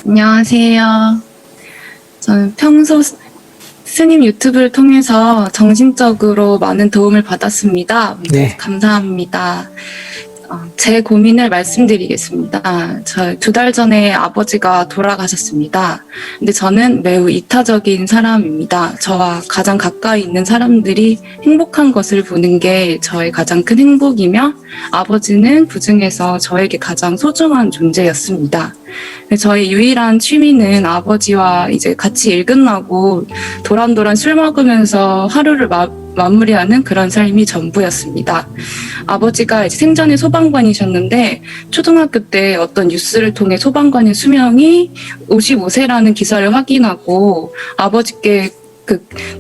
안녕하세요. 저는 평소 스님 유튜브를 통해서 정신적으로 많은 도움을 받았습니다. 네. 감사합니다. 제 고민을 말씀드리겠습니다. 저 2달 전에 아버지가 돌아가셨습니다. 근데 저는 매우 이타적인 사람입니다. 저와 가장 가까이 있는 사람들이 행복한 것을 보는 게 저의 가장 큰 행복이며 아버지는 그중에서 저에게 가장 소중한 존재였습니다. 저의 유일한 취미는 아버지와 이제 같이 일 끝나고 도란도란 술 먹으면서 하루를 마무리하는 그런 삶이 전부였습니다. 아버지가 이제 생전에 소방관이셨는데 초등학교 때 어떤 뉴스를 통해 소방관의 수명이 55세라는 기사를 확인하고 아버지께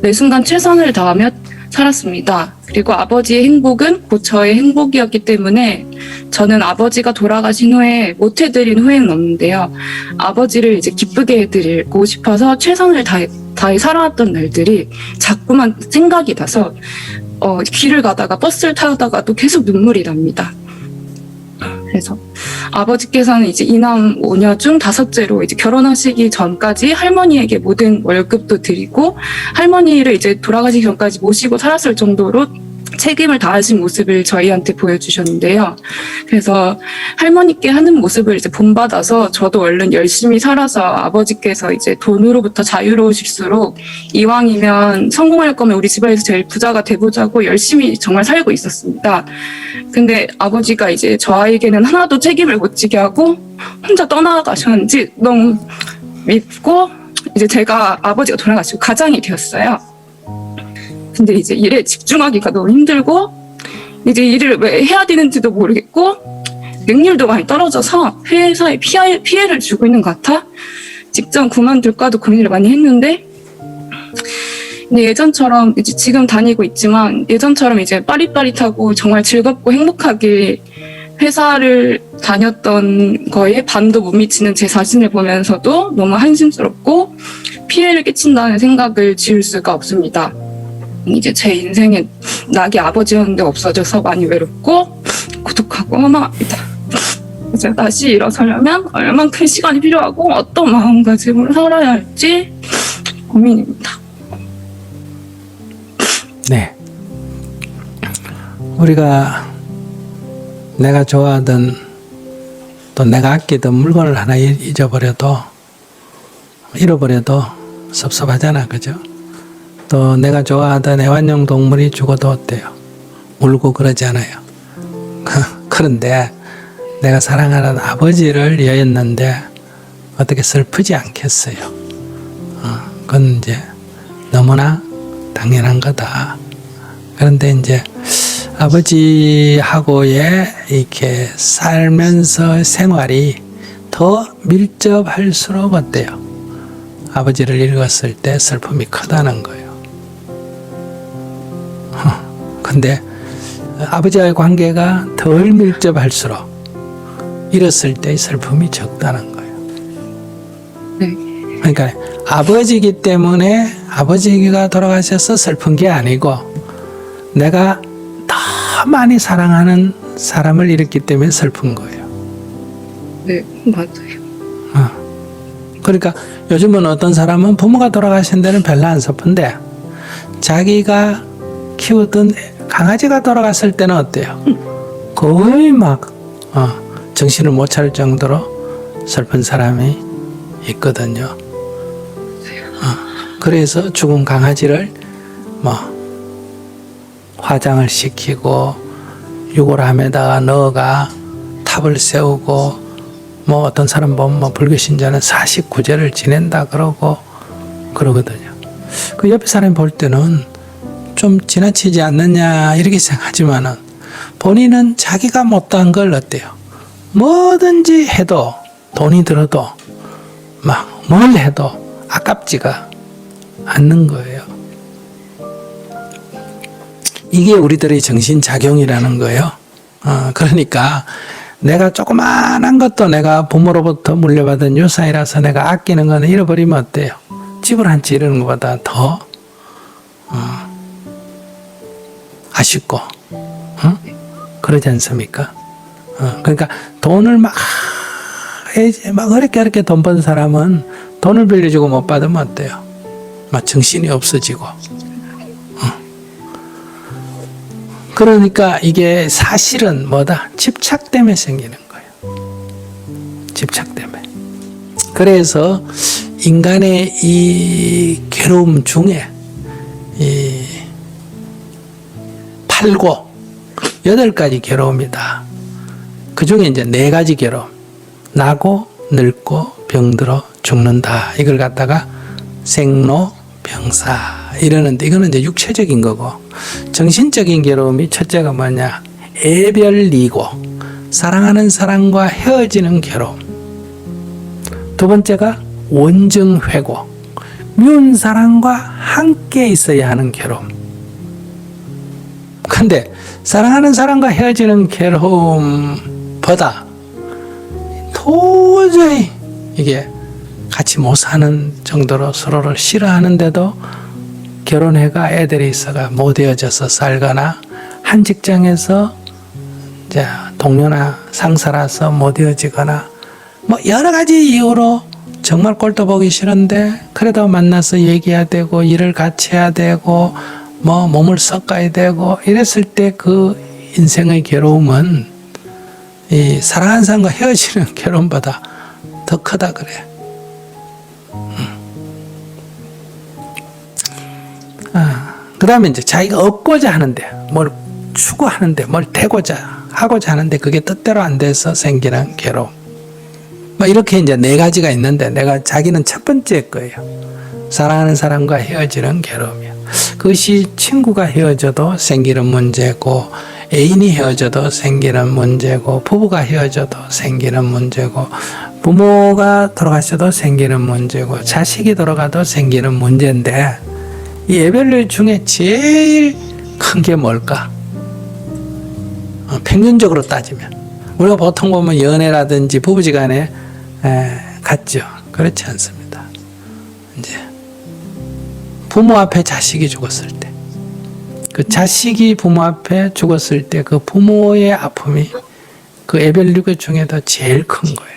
매 순간 최선을 다하며 살았습니다. 그리고 아버지의 행복은 곧 저의 행복이었기 때문에 저는 아버지가 돌아가신 후에 못 해드린 후회는 없는데요. 아버지를 이제 기쁘게 해드리고 싶어서 최선을 다해 살아왔던 날들이 자꾸만 생각이 나서 길을 가다가 버스를 타다가도 계속 눈물이 납니다. 그래서 아버지께서는 이제 이남 5녀 중 5째로 이제 결혼하시기 전까지 할머니에게 모든 월급도 드리고 할머니를 이제 돌아가시기 전까지 모시고 살았을 정도로 책임을 다하신 모습을 저희한테 보여주셨는데요. 그래서 할머니께 하는 모습을 이제 본받아서 저도 얼른 열심히 살아서 아버지께서 이제 돈으로부터 자유로우실수록 이왕이면 성공할 거면 우리 집안에서 제일 부자가 돼보자고 열심히 정말 살고 있었습니다. 근데 아버지가 이제 저에게는 하나도 책임을 못 지게 하고 혼자 떠나가셨는지 너무 밉고 이제 제가 아버지가 돌아가시고 가장이 되었어요. 근데 이제 일에 집중하기가 너무 힘들고 이제 일을 왜 해야 되는지도 모르겠고 능률도 많이 떨어져서 회사에 피해를 주고 있는 것 같아 직장 그만둘까도 고민을 많이 했는데 근데 예전처럼 이제 지금 다니고 있지만 예전처럼 이제 빠릿빠릿하고 정말 즐겁고 행복하게 회사를 다녔던 거에 반도 못 미치는 제 자신을 보면서도 너무 한심스럽고 피해를 끼친다는 생각을 지울 수가 없습니다. 이제 제 인생에 낙이 아버지였는데 없어져서 많이 외롭고 고독하고 허망합니다. 이제 다시 일어서려면 얼만큼 시간이 필요하고 어떤 마음가짐으로 살아야 할지 고민입니다. 네. 우리가 내가 좋아하던 또 내가 아끼던 물건을 하나 잃어버려도 섭섭하잖아, 그죠? 또 내가 좋아하던 애완용 동물이 죽어도 어때요? 울고 그러지 않아요. 그런데 내가 사랑하는 아버지를 잃었는데 어떻게 슬프지 않겠어요? 그건 이제 너무나 당연한 거다. 그런데 이제 아버지하고의 이렇게 살면서 생활이 더 밀접할수록 어때요? 아버지를 잃었을 때 슬픔이 크다는 거예요. 근데 아버지와의 관계가 덜 밀접할수록 잃었을 때의 슬픔이 적다는 거예요. 네. 그러니까 아버지이기 때문에 아버지가 돌아가셔서 슬픈 게 아니고 내가 더 많이 사랑하는 사람을 잃었기 때문에 슬픈 거예요. 네, 맞아요. 그러니까 요즘은 어떤 사람은 부모가 돌아가신 데는 별로 안 슬픈데 자기가 키우던 강아지가 돌아갔을 때는 어때요? 거의 막 정신을 못 차릴 정도로 슬픈 사람이 있거든요. 그래서 죽은 강아지를 화장을 시키고 유골함에다가 넣어가 탑을 세우고 어떤 사람 보면 불교 신자는 49제를 지낸다 그러거든요. 그 옆에 사람이 볼 때는 좀 지나치지 않느냐 이렇게 생각하지만은 본인은 자기가 못한 걸 어때요? 뭐든지 해도 돈이 들어도 뭘 해도 아깝지가 않는 거예요. 이게 우리들의 정신작용이라는 거예요. 그러니까 내가 조그마한 것도 내가 부모로부터 물려받은 유산이라서 내가 아끼는 거는 잃어버리면 어때요? 집을 한 채 이러는 것보다 더 아쉽고 그러지 않습니까? 그러니까 돈을 막 막 어렵게 돈 번 사람은 돈을 빌려주고 못 받으면 어때요? 막 정신이 없어지고. 그러니까 이게 사실은 뭐다? 집착 때문에 생기는 거예요. 집착 때문에. 그래서 인간의 이 괴로움 중에 이 8고 8가지 괴로움이다. 그 중에 이제 4가지 괴로움. 나고 늙고 병들어 죽는다. 이걸 갖다가 생로병사 이러는데 이거는 이제 육체적인 거고, 정신적인 괴로움이 첫째가 뭐냐? 애별리고 사랑하는 사람과 헤어지는 괴로움. 두 번째가 원증회고 미운 사람과 함께 있어야 하는 괴로움. 근데 사랑하는 사람과 헤어지는 괴로움보다 도저히 이게 같이 못 사는 정도로 서로를 싫어하는데도 결혼해가 애들이 있어가 못 헤어져서 살거나, 한 직장에서 이제 동료나 상사라서 못 헤어지거나, 뭐 여러 가지 이유로 정말 꼴도 보기 싫은데 그래도 만나서 얘기해야 되고 일을 같이 해야 되고 뭐 몸을 섞어야 되고 이랬을 때 그 인생의 괴로움은 이 사랑하는 사람과 헤어지는 괴로움보다 더 크다 그래. 그 다음에 이제 자기가 얻고자 하는데, 뭘 추구하는데, 뭘 되고자 하고자 하는데 그게 뜻대로 안 돼서 생기는 괴로움. 뭐 이렇게 이제 4가지가 있는데, 자기는 첫 번째 거예요. 사랑하는 사람과 헤어지는 괴로움이야. 그것이 친구가 헤어져도 생기는 문제고, 애인이 헤어져도 생기는 문제고, 부부가 헤어져도 생기는 문제고, 부모가 돌아가셔도 생기는 문제고, 자식이 돌아가도 생기는 문제인데, 이 애별리 중에 제일 큰 게 뭘까? 평균적으로 따지면 우리가 보통 보면 연애라든지 부부지간에 같죠. 그렇지 않습니다. 이제 부모 앞에 자식이 죽었을 때, 그 자식이 부모 앞에 죽었을 때 그 부모의 아픔이 그 애별리 중에도 제일 큰 거예요.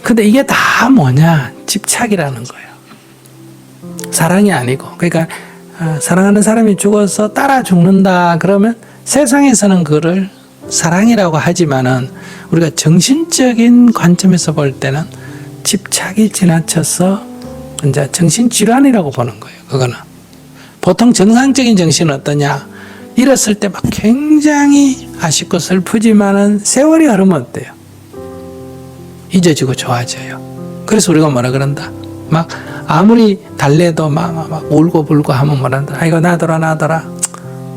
근데 이게 다 뭐냐? 집착이라는 거예요. 사랑이 아니고. 그러니까 사랑하는 사람이 죽어서 따라 죽는다 그러면 세상에서는 그를 사랑이라고 하지만은 우리가 정신적인 관점에서 볼 때는 집착이 지나쳐서 이제 정신질환이라고 보는 거예요. 그거는. 보통 정상적인 정신은 어떠냐? 잃었을 때 막 굉장히 아쉽고 슬프지만은 세월이 흐르면 어때요? 잊어지고 좋아져요. 그래서 우리가 뭐라 그런다? 막 아무리 달래도 막 울고 불고 하면 뭐란다? 아이고 나더라.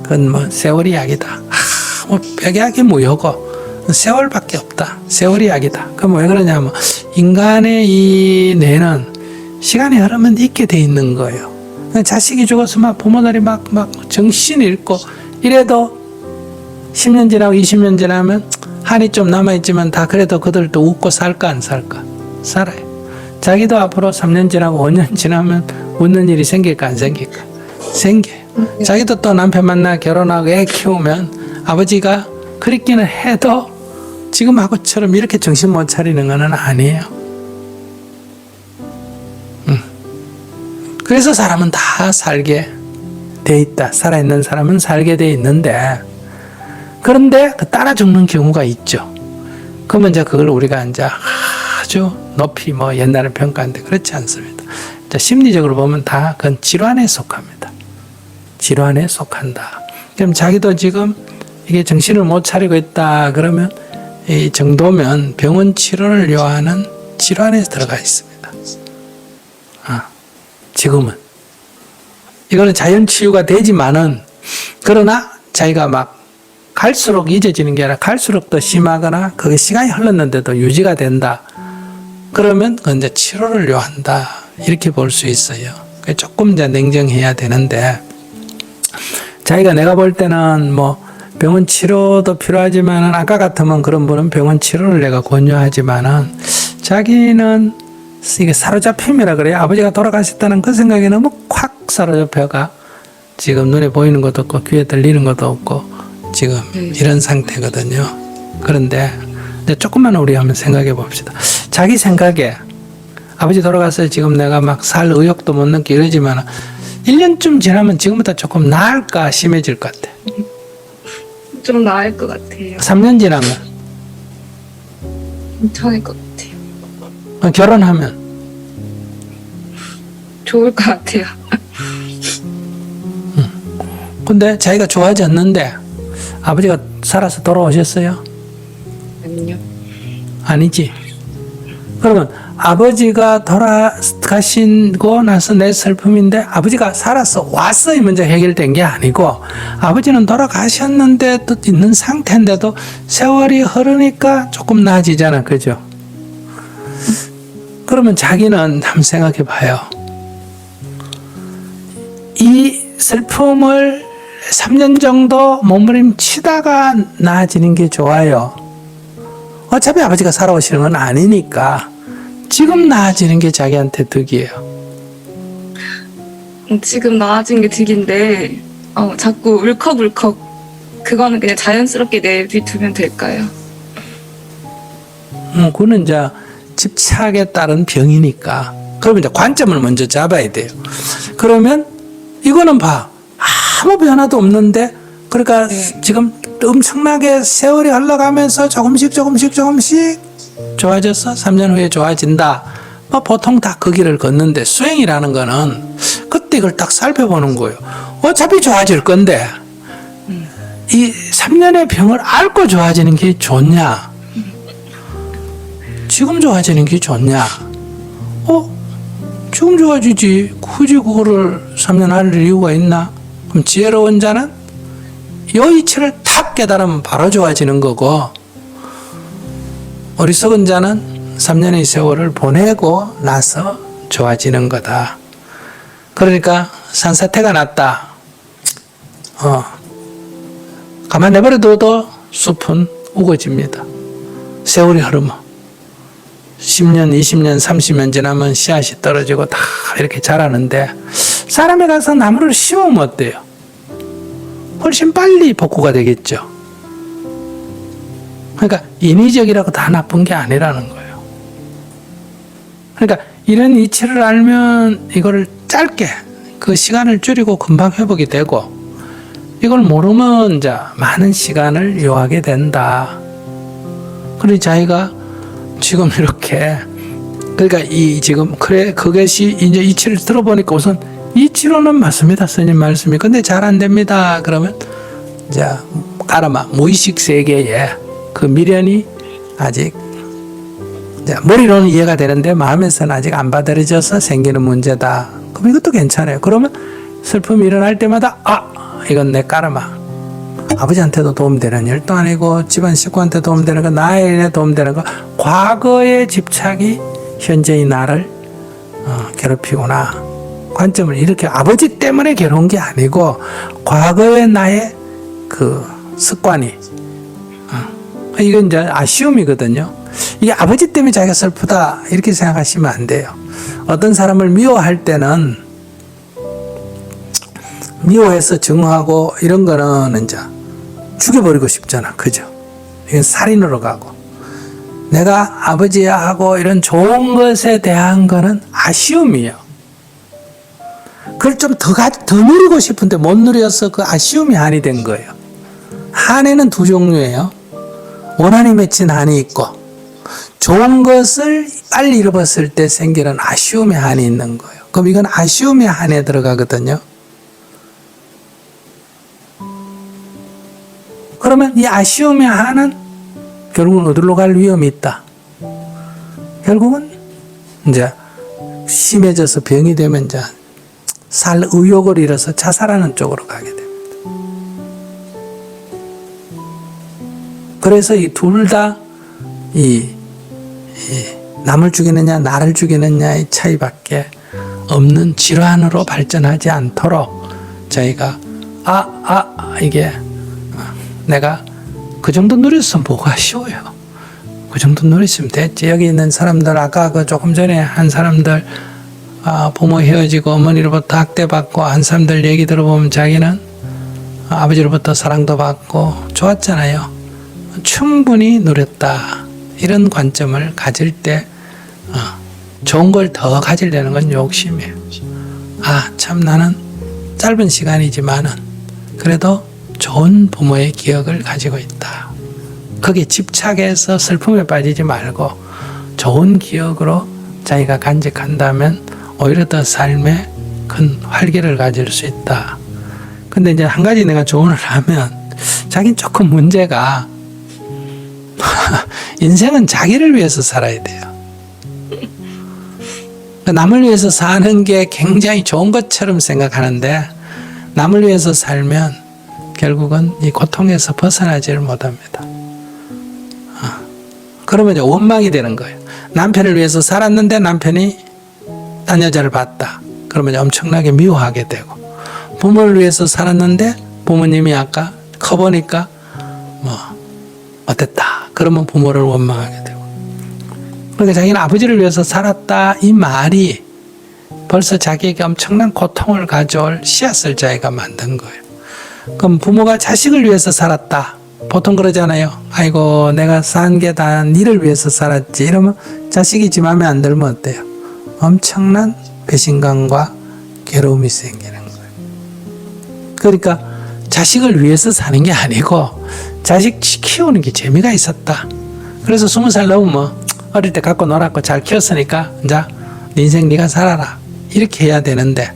그건 뭐 세월이 약이다. 뭐 백약이 무효고 세월밖에 없다. 세월이 약이다. 그럼 왜 그러냐면 인간의 이 뇌는 시간이 흐르면 잊게 돼 있는 거예요. 자식이 죽어서 막 부모들이 막 정신이 잃고 이래도 10년 지나고 20년 지나면 한이 좀 남아있지만 다 그래도 그들도 웃고 살까 안 살까? 살아요. 자기도 앞으로 3년 지나고 5년 지나면 웃는 일이 생길까 안 생길까? 생겨요. 자기도 또 남편 만나 결혼하고 애 키우면 아버지가 그립기는 해도 지금하고처럼 이렇게 정신 못 차리는 건 아니에요. 그래서 사람은 다 살게 돼 있다. 살아있는 사람은 살게 돼 있는데, 그런데 그 따라 죽는 경우가 있죠. 그러면 이제 그걸 우리가 이제 아주 높이 뭐 옛날에 평가하는데 그렇지 않습니다. 이제 심리적으로 보면 다 그건 질환에 속합니다. 질환에 속한다. 그럼 자기도 지금 이게 정신을 못 차리고 있다 그러면 이 정도면 병원 치료를 요하는 질환에 들어가 있습니다. 지금은 이거는 자연 치유가 되지만은, 그러나 자기가 막 갈수록 잊어지는 게 아니라 갈수록 더 심하거나 그게 시간이 흘렀는데도 유지가 된다. 그러면 그건 이제 치료를 요한다. 이렇게 볼 수 있어요. 조금 이제 냉정해야 되는데, 자기가 내가 볼 때는 뭐 병원 치료도 필요하지만은 아까 같으면 그런 분은 병원 치료를 내가 권유하지만은 자기는 이게 사로잡힘이라 그래요. 아버지가 돌아가셨다는 그 생각에 너무 콱 사로잡혀가 지금 눈에 보이는 것도 없고 귀에 들리는 것도 없고 지금 이런 상태거든요. 그런데 이제 조금만 우리 한번 생각해 봅시다. 자기 생각에 아버지 돌아가서 지금 내가 막 살 의욕도 못 느끼 이러지만 1년쯤 지나면 지금보다 조금 나을까 심해질 것 같아. 좀 나을 것 같아요. 3년 지나면 괜찮을 것 같아요. 결혼하면 좋을 것 같아요. 근데 자기가 좋아하지 않는데 아버지가 살아서 돌아오셨어요? 아니요. 아니지. 그러면 아버지가 돌아가시고 나서 내 슬픔인데 아버지가 살아서 와서 이 문제 해결된 게 아니고 아버지는 돌아가셨는데 또 있는 상태인데도 세월이 흐르니까 조금 나아지잖아. 그죠? 그러면 자기는 한번 생각해 봐요. 이 슬픔을 3년 정도 몸부림치다가 나아지는 게 좋아요. 어차피 아버지가 살아오시는 건 아니니까 지금 나아지는 게 자기한테 득이에요. 지금 나아진 게 득인데 자꾸 울컥울컥 그거는 그냥 자연스럽게 내비두면 될까요? 그거는 이제 집착에 따른 병이니까. 그러면 이제 관점을 먼저 잡아야 돼요. 그러면 이거는 봐. 아무 변화도 없는데 그러니까 지금 엄청나게 세월이 흘러가면서 조금씩 좋아져서 3년 후에 좋아진다. 뭐 보통 다 그 길을 걷는데 수행이라는 거는 그때 이걸 딱 살펴보는 거예요. 어차피 좋아질 건데 이 3년의 병을 앓고 좋아지는 게 좋냐? 지금 좋아지는 게 좋냐? 지금 좋아지지. 굳이 그거를 3년 할 이유가 있나? 그럼 지혜로운 자는 이 이치를 탁 깨달으면 바로 좋아지는 거고 어리석은 자는 3년의 세월을 보내고 나서 좋아지는 거다. 그러니까 산사태가 났다. 가만 내버려둬도 숲은 우거집니다. 세월이 흐르면 10년, 20년, 30년 지나면 씨앗이 떨어지고 다 이렇게 자라는데 사람에 가서 나무를 심으면 어때요? 훨씬 빨리 복구가 되겠죠. 그러니까 인위적이라고 다 나쁜 게 아니라는 거예요. 그러니까 이런 이치를 알면 이거를 짧게 그 시간을 줄이고 금방 회복이 되고 이걸 모르면 이제 많은 시간을 요하게 된다. 그래서 자기가 지금 이렇게 그러니까 이 지금 그래 그것이 이제 이치를 들어보니까 우선 이치로는 맞습니다. 스님 말씀이. 근데 잘 안 됩니다. 그러면 이제 까라마 무의식 세계에 그 미련이 아직 이제 머리로는 이해가 되는데 마음에서는 아직 안 받아들여져서 생기는 문제다. 그럼 이것도 괜찮아요. 그러면 슬픔이 일어날 때마다 이건 내 까라마. 아버지한테도 도움되는 일도 아니고 집안 식구한테 도움되는 거 나의 일에 도움되는 거 과거의 집착이 현재의 나를 괴롭히구나. 관점을 이렇게 아버지 때문에 괴로운 게 아니고 과거의 나의 그 습관이 이건 이제 아쉬움이거든요. 이게 아버지 때문에 자기가 슬프다 이렇게 생각하시면 안 돼요. 어떤 사람을 미워할 때는 미워해서 증오하고 이런 거는 이제 죽여버리고 싶잖아. 그죠? 이건 살인으로 가고 내가 아버지야 하고 이런 좋은 것에 대한 거는 아쉬움이에요. 그걸 좀 더 누리고 싶은데 못 누려서 그 아쉬움이 한이 된 거예요. 한에는 두 종류예요. 원한이 맺힌 한이 있고 좋은 것을 빨리 잃어버렸을 때 생기는 아쉬움의 한이 있는 거예요. 그럼 이건 아쉬움의 한에 들어가거든요. 그러면 이 아쉬움의 한은 결국은 어디로 갈 위험이 있다. 결국은 이제 심해져서 병이 되면 이제 살 의욕을 잃어서 자살하는 쪽으로 가게 됩니다. 그래서 이 둘 다 이 남을 죽이느냐 나를 죽이느냐의 차이밖에 없는 질환으로 발전하지 않도록 저희가 이게 내가 그 정도 누렸으면 뭐가 아쉬워요. 그 정도 누렸으면 됐지. 여기 있는 사람들 아까 그 조금 전에 한 사람들 부모 헤어지고 어머니로부터 학대받고 한 사람들 얘기 들어보면 자기는 아버지로부터 사랑도 받고 좋았잖아요. 충분히 누렸다. 이런 관점을 가질 때 좋은 걸 더 가지려는 건 욕심이에요. 아, 참 나는 짧은 시간이지만은 그래도 좋은 부모의 기억을 가지고 있다. 거기에 집착해서 슬픔에 빠지지 말고 좋은 기억으로 자기가 간직한다면 오히려 더 삶에 큰 활기를 가질 수 있다. 근데 이제 한 가지 내가 조언을 하면 자기는 조금 문제가 인생은 자기를 위해서 살아야 돼요. 남을 위해서 사는 게 굉장히 좋은 것처럼 생각하는데 남을 위해서 살면 결국은 이 고통에서 벗어나지를 못합니다. 그러면 이제 원망이 되는 거예요. 남편을 위해서 살았는데 남편이 딴 여자를 봤다. 그러면 이제 엄청나게 미워하게 되고, 부모를 위해서 살았는데 부모님이 아까 커보니까 어땠다. 그러면 부모를 원망하게 되고. 그러니까 자기는 아버지를 위해서 살았다. 이 말이 벌써 자기에게 엄청난 고통을 가져올 씨앗을 자기가 만든 거예요. 그럼 부모가 자식을 위해서 살았다. 보통 그러잖아요. 아이고 내가 산 게 다 니를 위해서 살았지. 이러면 자식이 지 맘에 안 들면 어때요? 엄청난 배신감과 괴로움이 생기는 거예요. 그러니까 자식을 위해서 사는 게 아니고 자식 키우는 게 재미가 있었다. 그래서 20살 넘으면 어릴 때 갖고 놀았고 잘 키웠으니까 이제 네 인생 네가 살아라. 이렇게 해야 되는데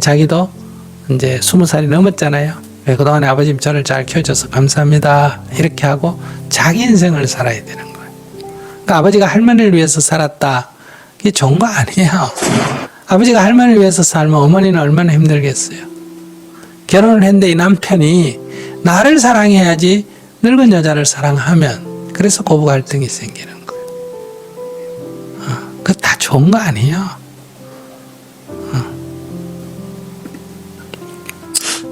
자기도 이제 20살이 넘었잖아요. 그동안에 아버님 저를 잘 키워줘서 감사합니다. 이렇게 하고 자기 인생을 살아야 되는 거예요. 그러니까 아버지가 할머니를 위해서 살았다. 이게 좋은 거 아니에요. 아버지가 할머니를 위해서 살면 어머니는 얼마나 힘들겠어요. 결혼을 했는데 이 남편이 나를 사랑해야지 늙은 여자를 사랑하면 그래서 고부 갈등이 생기는 거예요. 그거 다 좋은 거 아니에요.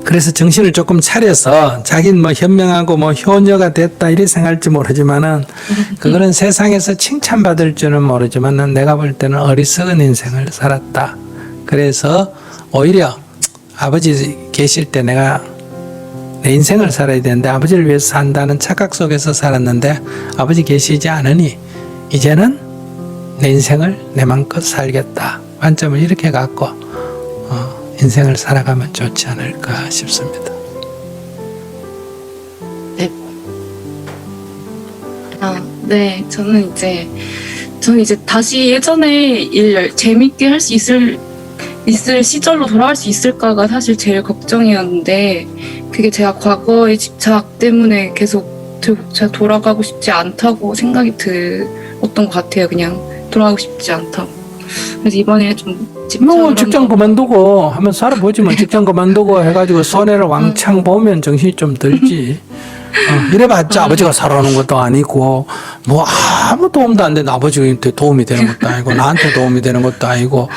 그래서 정신을 조금 차려서 자기는 현명하고 효녀가 됐다 이렇게 생각할지 모르지만은 그거는 세상에서 칭찬받을 줄은 모르지만은 내가 볼 때는 어리석은 인생을 살았다. 그래서 오히려 아버지 계실 때 내가 내 인생을 살아야 되는데 아버지를 위해서 산다는 착각 속에서 살았는데 아버지 계시지 않으니 이제는 내 인생을 내 맘껏 살겠다. 관점을 이렇게 갖고 인생을 살아가면 좋지 않을까 싶습니다. 네. 네. 저는 이제 다시 예전에 일 재밌게 할 수 있을 시절로 돌아갈 수 있을까가 사실 제일 걱정이었는데 그게 제가 과거의 집착 때문에 계속 제가 돌아가고 싶지 않다고 생각이 들었던 것 같아요. 그냥 돌아가고 싶지 않다고. 그래서 이번에 좀 직장 그만두고 한번 살아보지 뭐. 직장 그만두고 해가지고 손해를 왕창 보면 정신이 좀 들지. 이래봤자 아버지가 살아오는 것도 아니고 아무 도움도 안 되는 아버지한테 도움이 되는 것도 아니고 나한테 도움이 되는 것도 아니고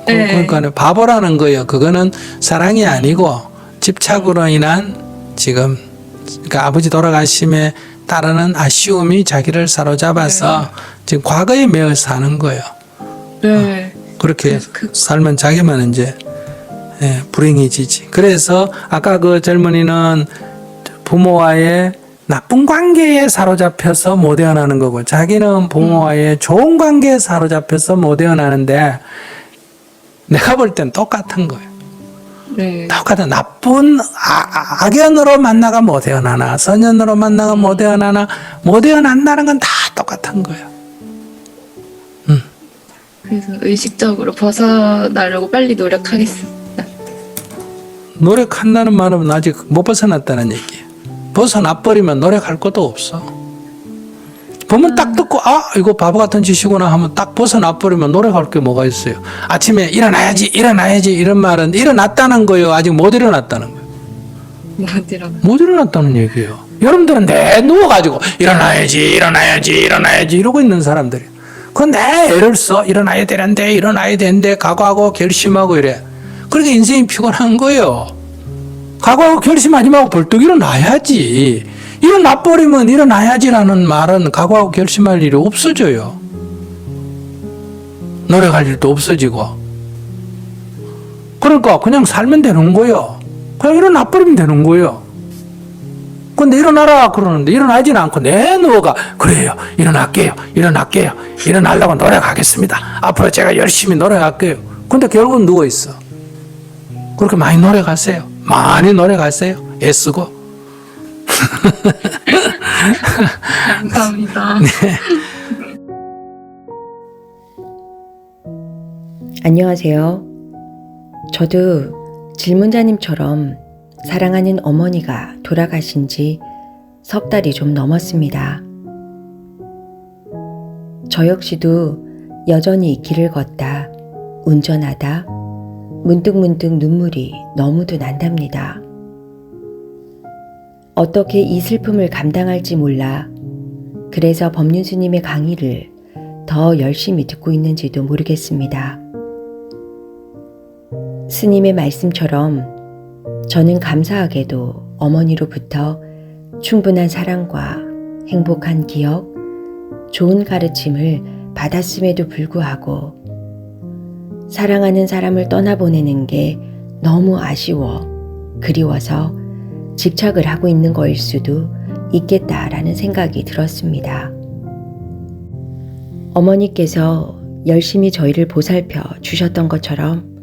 그러니까 바보라는 거예요. 그거는 사랑이 아니고 집착으로 인한 지금 그러니까 아버지 돌아가심에 따르는 아쉬움이 자기를 사로잡아서 지금 과거에 매여 사는 거예요. 네. 그렇게 살면 자기만 이제 불행해지지. 그래서 아까 그 젊은이는 부모와의 나쁜 관계에 사로잡혀서 못 헤어나는 거고 자기는 부모와의 좋은 관계에 사로잡혀서 못 헤어나는데 내가 볼 땐 똑같은 거예요. 네. 똑같은 나쁜 악연으로 만나가 못 헤어나나 선연으로 만나가 못 헤어나나 못 헤어난다는 건 다 똑같은 거예요. 그래서 의식적으로 벗어나려고 빨리 노력하겠습니다. 노력한다는 말은 아직 못 벗어났다는 얘기예요. 벗어나버리면 노력할 것도 없어. 보면 딱 듣고 이거 바보 같은 짓이구나 하면 딱 벗어나버리면 노력할 게 뭐가 있어요. 아침에 일어나야지 이런 말은 일어났다는 거예요. 아직 못 일어났다는 거예요. 못 일어났다는 얘기예요. 여러분들은 내 누워가지고 일어나야지 이러고 있는 사람들이. 그건 내 애를 써. 일어나야 되는데 각오하고 결심하고 이래. 그러니까 인생이 피곤한 거예요. 각오하고 결심하지 말고 벌떡 일어나야지. 일어나버리면 일어나야지라는 말은 각오하고 결심할 일이 없어져요. 노력할 일도 없어지고. 그러니까 그냥 살면 되는 거예요. 그냥 일어나버리면 되는 거예요. 근데 일어나라 그러는데 일어나지는 않고 내누워가 그래요. 일어날게요. 일어나려고 노력하겠습니다. 앞으로 제가 열심히 노력할게요. 근데 결국은 누워있어. 그렇게 많이 노력하세요. 많이 노력하세요. 애쓰고. 감사합니다. 안녕하세요. 저도 질문자님처럼 사랑하는 어머니가 돌아가신 지 석 달이 좀 넘었습니다. 저 역시도 여전히 길을 걷다, 운전하다, 문득문득 눈물이 너무도 난답니다. 어떻게 이 슬픔을 감당할지 몰라 그래서 법륜스님의 강의를 더 열심히 듣고 있는지도 모르겠습니다. 스님의 말씀처럼 저는 감사하게도 어머니로부터 충분한 사랑과 행복한 기억, 좋은 가르침을 받았음에도 불구하고 사랑하는 사람을 떠나보내는 게 너무 아쉬워, 그리워서 집착을 하고 있는 거일 수도 있겠다라는 생각이 들었습니다. 어머니께서 열심히 저희를 보살펴 주셨던 것처럼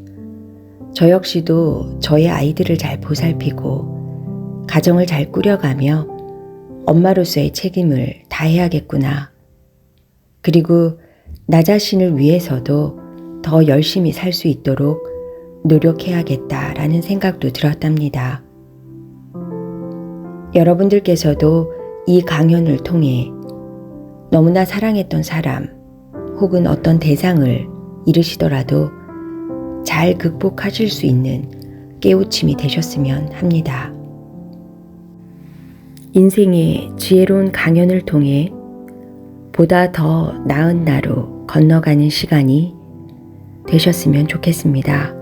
저 역시도 저의 아이들을 잘 보살피고 가정을 잘 꾸려가며 엄마로서의 책임을 다해야겠구나. 그리고 나 자신을 위해서도 더 열심히 살 수 있도록 노력해야겠다라는 생각도 들었답니다. 여러분들께서도 이 강연을 통해 너무나 사랑했던 사람 혹은 어떤 대상을 잃으시더라도 잘 극복하실 수 있는 깨우침이 되셨으면 합니다. 인생의 지혜로운 강연을 통해 보다 더 나은 나로 건너가는 시간이 되셨으면 좋겠습니다.